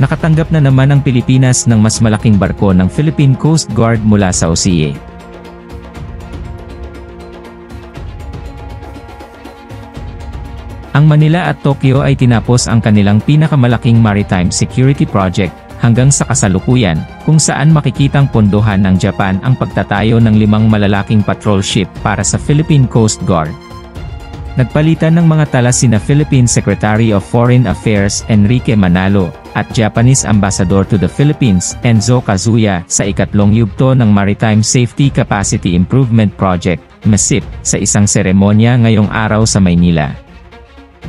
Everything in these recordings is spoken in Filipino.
Nakatanggap na naman ang Pilipinas ng mas malaking barko ng Philippine Coast Guard mula sa OCA. Ang Manila at Tokyo ay tinapos ang kanilang pinakamalaking maritime security project hanggang sa kasalukuyan, kung saan makikitang pondohan ng Japan ang pagtatayo ng 5 malalaking patrol ship para sa Philippine Coast Guard. Nagpalitan ng mga tala sina Philippine Secretary of Foreign Affairs Enrique Manalo at Japanese Ambassador to the Philippines Enzo Kazuya sa ikatlong yugto ng Maritime Safety Capacity Improvement Project, MASIP, sa isang seremonya ngayong araw sa Maynila.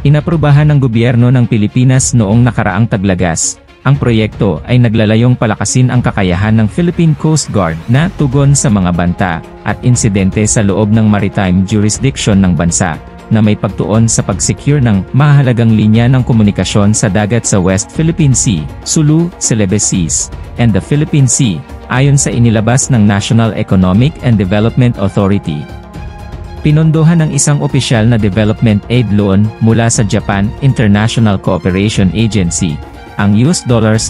Inaprubahan ng gobyerno ng Pilipinas noong nakaraang taglagas. Ang proyekto ay naglalayong palakasin ang kakayahan ng Philippine Coast Guard na tugon sa mga banta at insidente sa loob ng maritime jurisdiction ng bansa, na may pagtuon sa pag-secure ng mahalagang linya ng komunikasyon sa dagat sa West Philippine Sea, Sulu, Celebes Seas, and the Philippine Sea, ayon sa inilabas ng National Economic and Development Authority. Pinondohan ng isang opisyal na development aid loan mula sa Japan International Cooperation Agency. Ang $507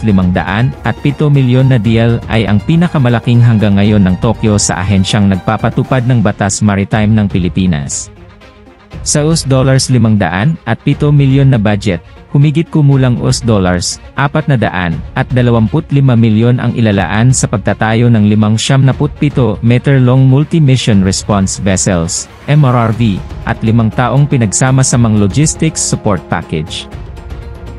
milyon na deal ay ang pinakamalaking hanggang ngayon ng Tokyo sa ahensyang nagpapatupad ng Batas Maritime ng Pilipinas. Sa $507 milyon na budget, humigit kumulang $425 milyon ang ilalaan sa pagtatayo ng 57-meter-long multi-mission response vessels, MRRV, at 5 taong pinagsama-samang logistics support package.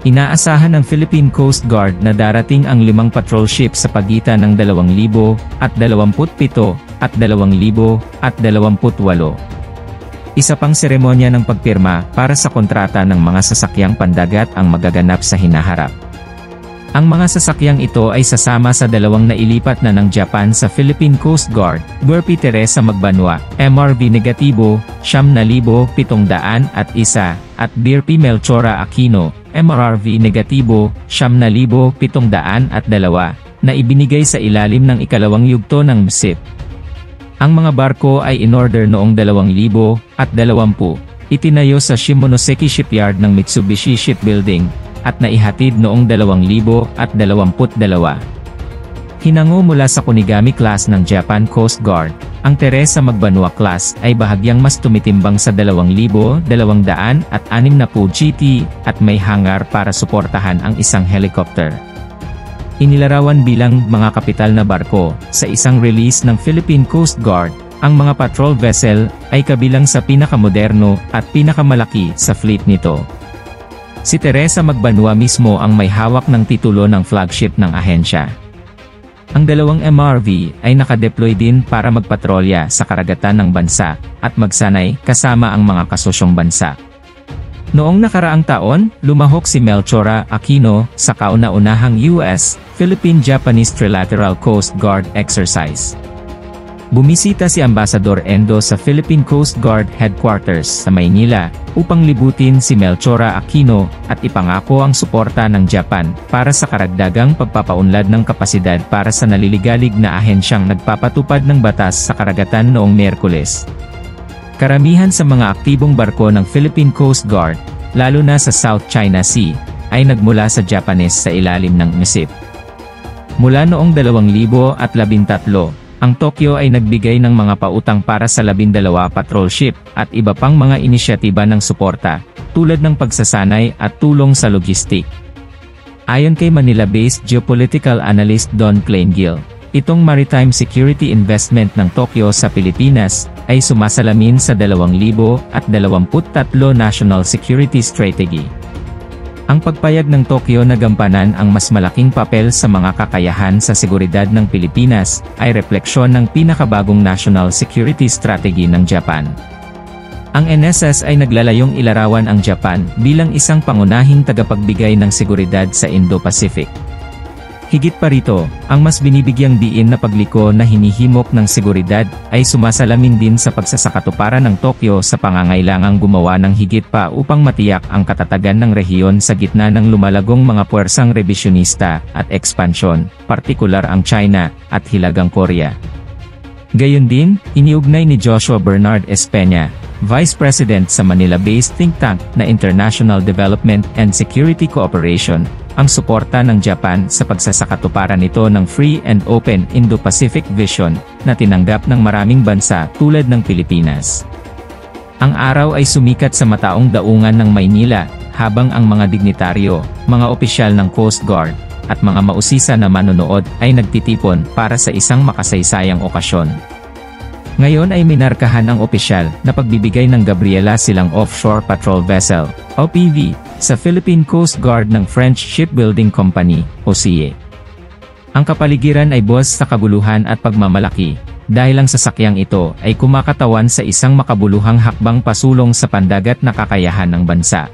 Inaasahan ng Philippine Coast Guard na darating ang 5 patrol ship sa pagitan ng 2027 at 2028. Isa pang seremonya ng pagpirma para sa kontrata ng mga sasakyang pandagat ang magaganap sa hinaharap. Ang mga sasakyang ito ay sasama sa 2 nailipat na ng Japan sa Philippine Coast Guard, BRP Teresa Magbanwa, MRV Negatibo, 7,701 at BRP Melchora Aquino, MRRV Negatibo, 7,702 na ibinigay sa ilalim ng ikalawang yugto ng MSIP. Ang mga barko ay inorder noong 2020, itinayo sa Shimonoseki Shipyard ng Mitsubishi Shipbuilding, at naihatid noong 2022. Hinango mula sa Kunigami class ng Japan Coast Guard, ang Teresa Magbanwa class ay bahagyang mas tumitimbang sa 2,260 GT at may hangar para suportahan ang isang helicopter. Inilarawan bilang mga kapital na barko sa isang release ng Philippine Coast Guard. Ang mga patrol vessel ay kabilang sa pinakamoderno at pinakamalaki sa fleet nito. Si Teresa Magbanwa mismo ang may hawak ng titulo ng flagship ng ahensya. Ang 2 MRV ay nakadeploy din para magpatrolya sa karagatan ng bansa at magsanay kasama ang mga kasosyong bansa. Noong nakaraang taon, lumahok si Melchora Aquino sa kauna-unahang US-Philippine-Japanese Trilateral Coast Guard exercise. Bumisita si Ambassador Endo sa Philippine Coast Guard Headquarters sa Maynila upang libutin si Melchora Aquino at ipangako ang suporta ng Japan para sa karagdagang pagpapaunlad ng kapasidad para sa naliligalig na ahensyang nagpapatupad ng batas sa karagatan noong Miyerkules. Karamihan sa mga aktibong barko ng Philippine Coast Guard, lalo na sa South China Sea, ay nagmula sa Japanese sa ilalim ng MSIP. Mula noong 2013, ang Tokyo ay nagbigay ng mga pautang para sa 12 patrol ship at iba pang mga inisyatiba ng suporta, tulad ng pagsasanay at tulong sa logistik. Ayon kay Manila-based geopolitical analyst Don Plaingill, itong maritime security investment ng Tokyo sa Pilipinas ay sumasalamin sa 2023 National Security Strategy. Ang pagpayag ng Tokyo na gampanan ang mas malaking papel sa mga kakayahan sa seguridad ng Pilipinas ay refleksyon ng pinakabagong National Security Strategy ng Japan. Ang NSS ay naglalayong ilarawan ang Japan bilang isang pangunahing tagapagbigay ng seguridad sa Indo-Pacific. Higit pa rito, ang mas binibigyang diin na pagliko na hinihimok ng seguridad ay sumasalamin din sa pagsasakatuparan ng Tokyo sa pangangailangang gumawa ng higit pa upang matiyak ang katatagan ng rehiyon sa gitna ng lumalagong mga puwersang revisionista at ekspansyon, partikular ang China at Hilagang Korea. Gayon din, iniugnay ni Joshua Bernard Espeña, Vice President sa Manila-based think tank na International Development and Security Cooperation, ang suporta ng Japan sa pagsasakatuparan nito ng Free and Open Indo-Pacific Vision na tinanggap ng maraming bansa tulad ng Pilipinas. Ang araw ay sumikat sa mataong daungan ng Maynila, habang ang mga dignitaryo, mga opisyal ng Coast Guard, at mga mausisa na manonood ay nagtitipon para sa isang makasaysayang okasyon. Ngayon ay minarkahan ang opisyal na pagbibigay ng Gabriela Silang Offshore Patrol Vessel, OPV, sa Philippine Coast Guard ng French Shipbuilding Company, OCE. Ang kapaligiran ay buwas sa kaguluhan at pagmamalaki, dahil ang sasakyang ito ay kumakatawan sa isang makabuluhang hakbang pasulong sa pandagat na kakayahan ng bansa.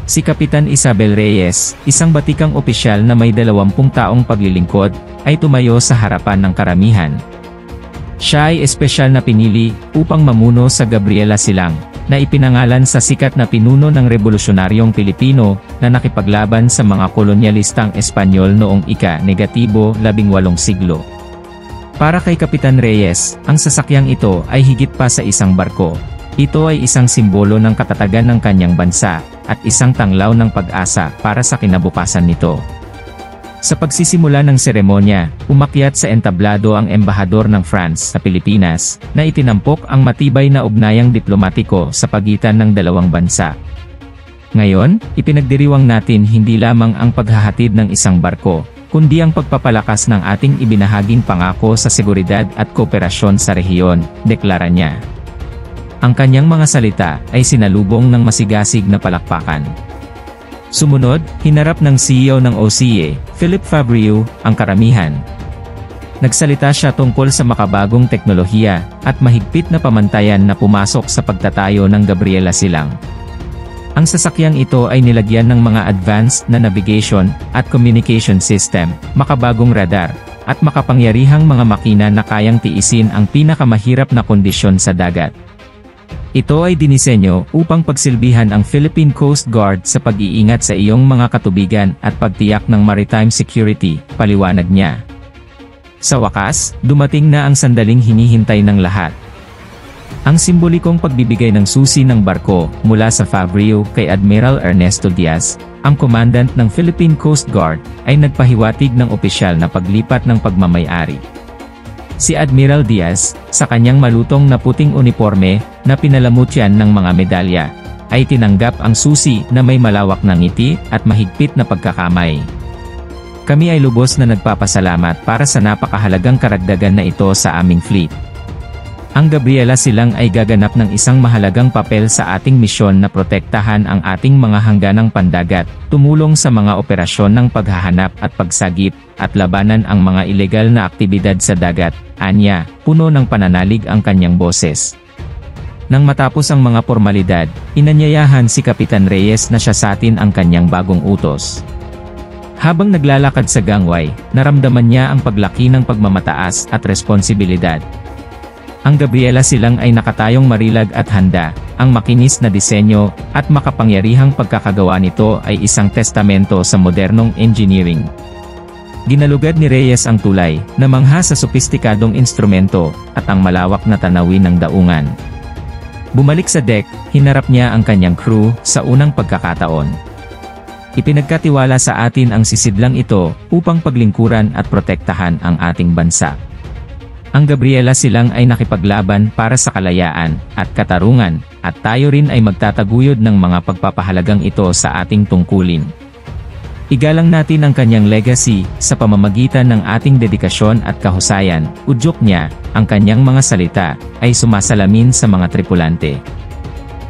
Si Kapitan Isabel Reyes, isang batikang opisyal na may 20 taong paglilingkod, ay tumayo sa harapan ng karamihan. Siya ay espesyal na pinili upang mamuno sa Gabriela Silang, na ipinangalan sa sikat na pinuno ng revolusyonaryong Pilipino na nakipaglaban sa mga kolonyalistang Espanyol noong ika-18 siglo. Para kay Kapitan Reyes, ang sasakyang ito ay higit pa sa isang barko. Ito ay isang simbolo ng katatagan ng kanyang bansa, at isang tanglaw ng pag-asa para sa kinabukasan nito. Sa pagsisimula ng seremonya, umakyat sa entablado ang embahador ng France sa Pilipinas, na itinampok ang matibay na ugnayang diplomatiko sa pagitan ng dalawang bansa. Ngayon, ipinagdiriwang natin hindi lamang ang paghahatid ng isang barko, kundi ang pagpapalakas ng ating ibinahaging pangako sa seguridad at kooperasyon sa rehiyon, deklara niya. Ang kanyang mga salita ay sinalubong ng masigasig na palakpakan. Sumunod, hinarap ng CEO ng OCE, Philip Fabriu, ang karamihan. Nagsalita siya tungkol sa makabagong teknolohiya at mahigpit na pamantayan na pumasok sa pagtatayo ng Gabriela Silang. Ang sasakyang ito ay nilagyan ng mga advanced na navigation at communication system, makabagong radar, at makapangyarihang mga makina na kayang tiisin ang pinakamahirap na kondisyon sa dagat. Ito ay dinisenyo upang pagsilbihan ang Philippine Coast Guard sa pag-iingat sa iyong mga katubigan at pagtiyak ng maritime security, paliwanag niya. Sa wakas, dumating na ang sandaling hinihintay ng lahat. Ang simbolikong pagbibigay ng susi ng barko mula sa Fabriu kay Admiral Ernesto Diaz, ang commandant ng Philippine Coast Guard, ay nagpahiwatig ng opisyal na paglipat ng pagmamay-ari. Si Admiral Diaz, sa kanyang malutong na puting uniforme, na pinalamutyan ng mga medalya, ay tinanggap ang susi na may malawak na ngiti at mahigpit na pagkakamay. Kami ay lubos na nagpapasalamat para sa napakahalagang karagdagan na ito sa aming fleet. Ang Gabriela Silang ay gaganap ng isang mahalagang papel sa ating misyon na protektahan ang ating mga hangganang pandagat, tumulong sa mga operasyon ng paghahanap at pagsagip, at labanan ang mga ilegal na aktibidad sa dagat, anya, puno ng pananalig ang kanyang boses. Nang matapos ang mga formalidad, inanyayahan si Kapitan Reyes na siyasatin ang kanyang bagong utos. Habang naglalakad sa gangway, naramdaman niya ang paglaki ng pagmamataas at responsibilidad. Ang Gabriela Silang ay nakatayong marilag at handa. Ang makinis na disenyo at makapangyarihang pagkakagawa nito ay isang testamento sa modernong engineering. Ginalugad ni Reyes ang tulay, na mangha sa sopistikadong instrumento, at ang malawak na tanawin ng daungan. Bumalik sa deck, hinarap niya ang kanyang crew sa unang pagkakataon. Ipinagkatiwala sa atin ang sisidlang ito upang paglingkuran at protektahan ang ating bansa. Ang Gabriela Silang ay nakipaglaban para sa kalayaan at katarungan, at tayo rin ay magtataguyod ng mga pagpapahalagang ito sa ating tungkulin. Igalang natin ang kanyang legacy sa pamamagitan ng ating dedikasyon at kahusayan, udyok niya. Ang kanyang mga salita ay sumasalamin sa mga tripulante.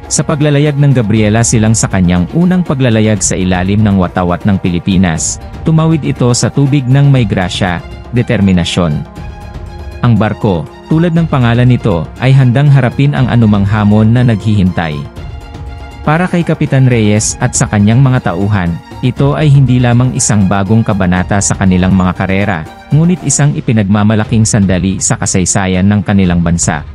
Sa paglalayag ng Gabriela Silang sa kanyang unang paglalayag sa ilalim ng watawat ng Pilipinas, tumawid ito sa tubig ng may grasya, determinasyon. Ang barko, tulad ng pangalan nito, ay handang harapin ang anumang hamon na naghihintay. Para kay Kapitan Reyes at sa kanyang mga tauhan, ito ay hindi lamang isang bagong kabanata sa kanilang mga karera, ngunit isang ipinagmamalaking sandali sa kasaysayan ng kanilang bansa.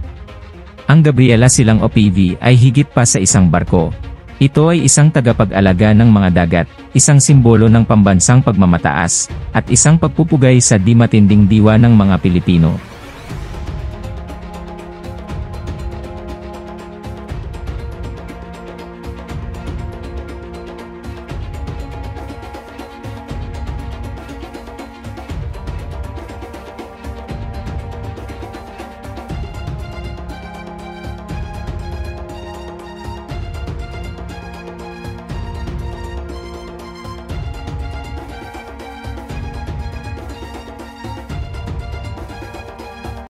Ang Gabriela Silang OPV ay higit pa sa isang barko. Ito ay isang tagapag-alaga ng mga dagat, isang simbolo ng pambansang pagmamataas, at isang pagpupugay sa di matinding diwa ng mga Pilipino.